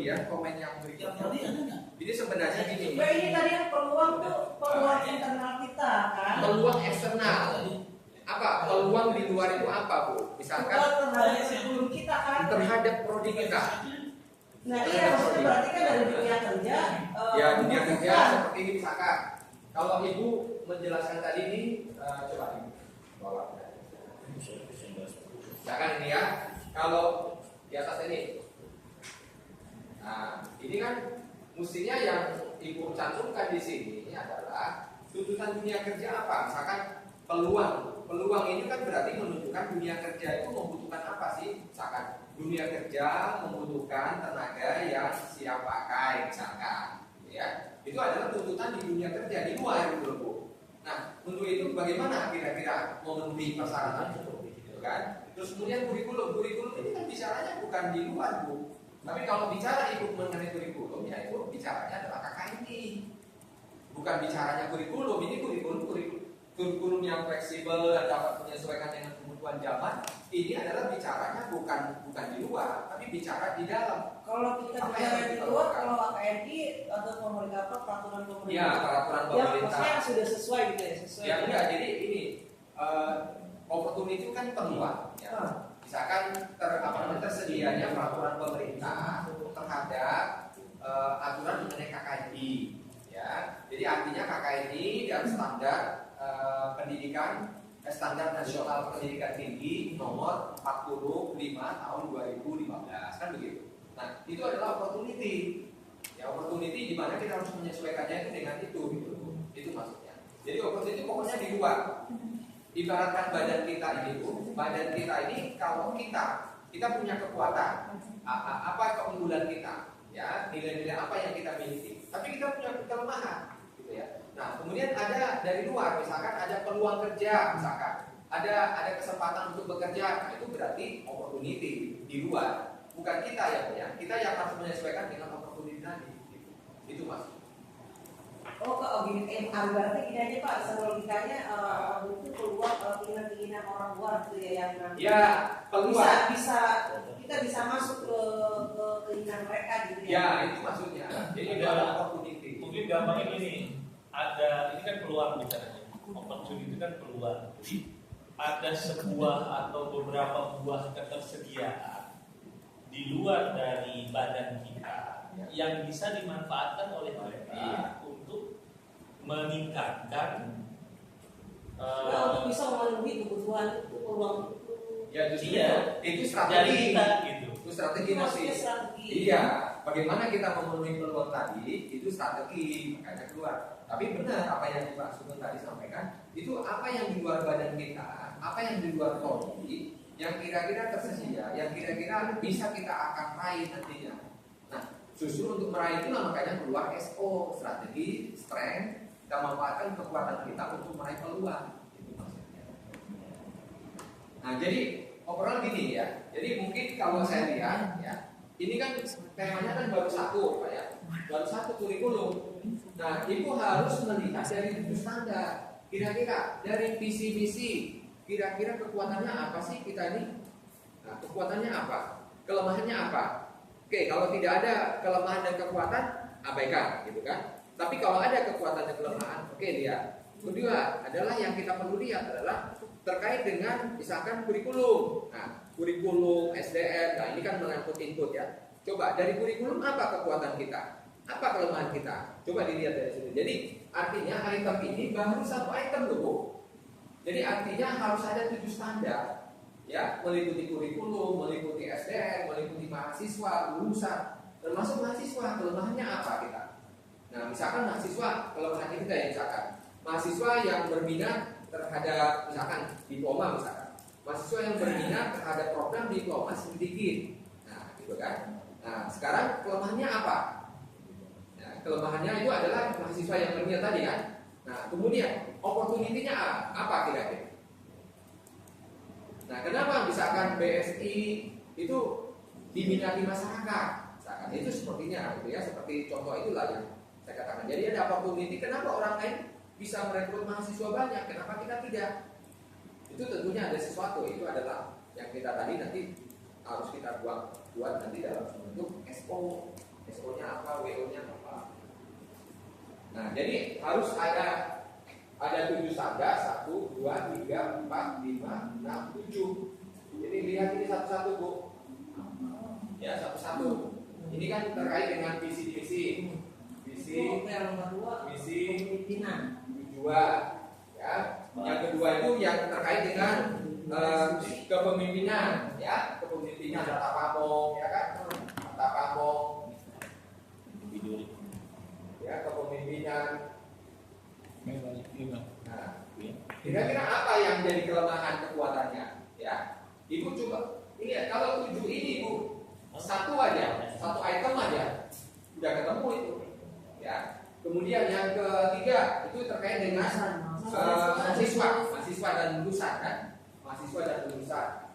ya komen yang berikutnya. Tadi ada nggak? Jadi sebenarnya gini. Ini tadi yang peluang tuh peluang internal kita kan. Peluang eksternal. Apa? Peluang di luar itu apa, Bu? Misalkan Terhadap sebelum kita kan. terhadap prodi kita. Nah iya maksudnya berarti kan dari dunia kerja. Ya dunia kerja seperti ini misalkan. Kalau Ibu menjelaskan tadi ini, coba Ibu bawa. Misalkan ini ya, kalau di atas ini. Nah, ini kan mestinya yang Ibu cantumkan di sini adalah tuntutan dunia kerja apa? Misalkan peluang. Peluang ini kan berarti menunjukkan dunia kerja itu membutuhkan apa sih? Misalkan dunia kerja membutuhkan tenaga yang siap pakai, misalkan, ya. Itu adalah tuntutan di dunia kerja di luar gitu loh, Bu. Nah, untuk itu bagaimana kira-kira memenuhi persyaratan itu, gitu kan? Terus kemudian kurikulum ini kan bicaranya bukan di luar, Bu. Tapi kalau bicara Ibu mengenai kurikulum, ya itu bicaranya adalah KKNI. Bukan bicaranya kurikulum, ini kurikulum yang fleksibel dan dapat menyesuaikan dengan kebutuhan zaman. Ini adalah bicaranya bukan di luar, tapi bicara di dalam. Kalau kita bicara di luar, kalau KKNI atau pemerintah peraturan pemerintah. Ya, peraturan pemerintah. Ya, maksudnya sudah sesuai gitu ya, sesuai. Ya enggak, jadi ini opportunity itu kan peluang. Ya. Misalkan tersedianya peraturan pemerintah terhadap aturan mengenai KKNI. Ya, jadi artinya KKNI dan standar pendidikan standar nasional pendidikan tinggi nomor 45 tahun 2015 kan begitu. Nah itu adalah opportunity. Ya opportunity di mana kita harus menyesuaikannya itu dengan itu gitu. Itu maksudnya. Jadi opportunity pokoknya di luar. Ibaratkan badan kita ini kalau kita punya kekuatan apa keunggulan kita ya nilai-nilai apa yang kita miliki. Tapi kita punya kelemahan. Ya. Nah, kemudian ada dari luar, misalkan ada peluang kerja, misalkan ada kesempatan untuk bekerja, nah itu berarti opportunity di luar, bukan kita ya, kita yang harus menyesuaikan dengan opportunity tadi. Itu mas. Oh, gini, berarti gini aja Pak, logikanya itu peluang keinginan orang luar gitu ya yang ya peluang kita bisa masuk ke keinginan mereka gitu ya. Ya itu maksudnya. Jadi ada opportunity. Mungkin gampangnya gini. Ini kan peluang bicaranya. Opportunity itu kan peluang. Jadi ada sebuah atau beberapa buah ketersediaan di luar dari badan kita yang bisa dimanfaatkan oleh mereka untuk meningkatkan untuk bisa memenuhi kebutuhan itu peluang itu. Ya justru itu dari strategi kita gitu. Itu strategi masih. Iya, bagaimana kita memenuhi peluang tadi itu strategi makanya keluar. Tapi benar apa yang Pak Sugeng tadi sampaikan, itu apa yang di luar badan kita, apa yang di luar prodi, yang kira-kira tersedia, yang kira-kira bisa kita akan raih nantinya. Nah, justru untuk meraih itu makanya keluar SO, strategi, strength, kita manfaatkan kekuatan kita untuk meraih peluang. Itu maksudnya. Nah, jadi overall gini ya. Jadi mungkin kalau saya lihat ya, ini kan temanya kan baru satu, Pak ya. Baru satu kurikulum. Nah, Ibu harus melihat dari 7 standar. Kira-kira dari visi misi, kira-kira kekuatannya apa sih kita ini? Nah, kekuatannya apa? Kelemahannya apa? Oke, kalau tidak ada kelemahan dan kekuatan, abaikan, gitu kan? Tapi kalau ada kekuatan dan kelemahan, oke lihat. Kedua adalah yang kita perlu lihat adalah terkait dengan misalkan kurikulum. Nah, kurikulum SDM, nah ini kan mengangkut input ya. Coba dari kurikulum apa kekuatan kita? Apa kelemahan kita? Coba dilihat dari situ. Jadi artinya item ini baru satu item loh, Bu. Jadi artinya harus ada 7 standar, ya, meliputi kurikulum, meliputi SDM, meliputi mahasiswa, lulusan, termasuk mahasiswa. Kelemahannya apa kita? Nah, misalkan mahasiswa, kelemahan kita ya misalkan mahasiswa yang berminat terhadap misalkan diploma misalkan, mahasiswa yang berminat terhadap program diploma sedikit. Nah, gitu kan? Nah, sekarang kelemahannya apa? Kelemahannya itu adalah mahasiswa yang berminat tadi kan. Nah kemudian opportunity-nya apa kira-kira? Nah kenapa misalkan BSI itu diminati masyarakat? Misalkan itu sepertinya gitu ya, seperti contoh itulah yang saya katakan. Jadi ada opportunity, kenapa orang lain bisa merekrut mahasiswa banyak, kenapa kita tidak? Itu tentunya ada sesuatu, itu adalah yang kita tadi nanti harus kita buat nanti dalam bentuk SO. SO-nya apa, WO-nya apa. Nah, jadi harus ada 7 tanda, 1, 2, 3, 4, 5, 6, 7. Jadi lihat ini satu-satu, Bu. Ya, satu-satu. Ini kan terkait dengan visi-visi. Yang kedua, Misi, pimpinan. tujuan. Ya. Yang kedua itu yang terkait dengan kepemimpinan, ya, kepemimpinan tata pamong, ya kan? Tata pamong. Ya, kepemimpinan. Nah, kira-kira apa yang jadi kelemahan kekuatannya? Ya, Ibu coba. Ini kalau 7 ini, Bu, satu aja, satu item aja, udah ketemu itu. Ya. Kemudian yang ketiga itu terkait dengan mahasiswa dan lulusan kan, mahasiswa dan lulusan.